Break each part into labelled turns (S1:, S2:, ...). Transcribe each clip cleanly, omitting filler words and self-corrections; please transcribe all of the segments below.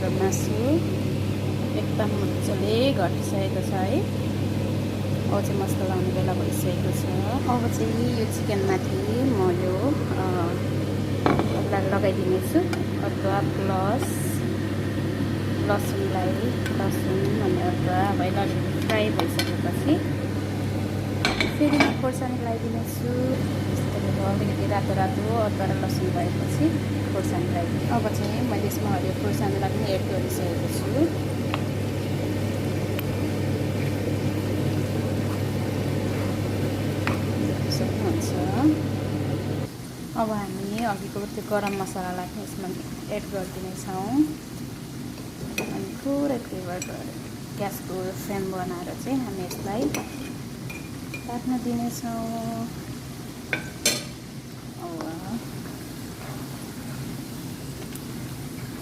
S1: हाम्रो मासु एकदम मजाले घटिसकेको छ है। अब चाहिँ मसला लाउने बेला भइसकेको छ। अब चाहिँ यो चिकनमाथि म यो लगाइदिनेछु अदुवा प्लस लसुन अनि अदुवा अब यसलाई फ्राई भइसकेपछि फेरि म खोर्सानी लगाइदिनेछु। अलिकति रातो अदुवा र लसुन भएपछि खोर्सानी लगाइदिन्छु। अब चाहिँ मैले यसमा हरियो खोर्सानीलाई पनि एड गरिसकेको छु। सक्नुहुन्छ। अब हामी अघिको त्यो गरम मसलालाई पनि यसमा एड गरिदिनेछौँ अनि पुरै फ्लेभर ग्यासको फ्लेम बनाएर चाहिँ हामी यसलाई राख्न दिनेछौँ।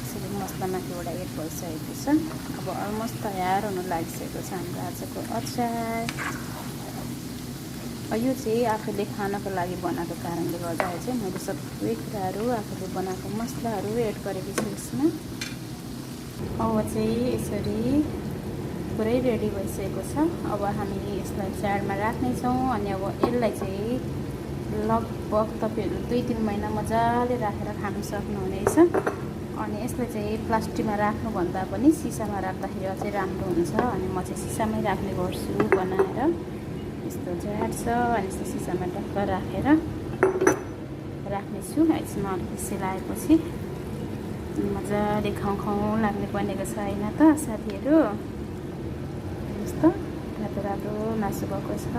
S1: यसरी मसला माथिबाट एड भइसकेको छ। अब अलमोस्ट तयार हुन लागिसकेको छ हाम्रो आजको अचार। यो चाहिँ आफूले खानको लागि बनाएको कारणले गर्दा चाहिँ मैले सबै कुराहरू आफूले बनाएको मसलाहरू एड गरेको छु यसमा। अब चाहिँ यसरी पुरै रेडी भइसकेको छ। अब हामी यसलाई चाडमा राख्नेछौँ अनि अब यसलाई चाहिँ लगभग तपाईँहरू 2-3 महिना मजाले राखेर खान सक्नुहुनेछ। अनि यसलाई चाहिँ प्लास्टिकमा राख्नुभन्दा पनि सिसामा राख्दाखेरि अझै राम्रो हुन्छ। अनि म चाहिँ सिसामै राख्ने गर्छु बनाएर। यस्तो झाट छ अनि यस्तो सिसामा ढक्क राखेर राख्नेछु। यसमा अलिकति सेलाएपछि मजाले खाउँ लाग्ने बनेको छैन त साथीहरू। यस्तो रातो मासु भएको छ।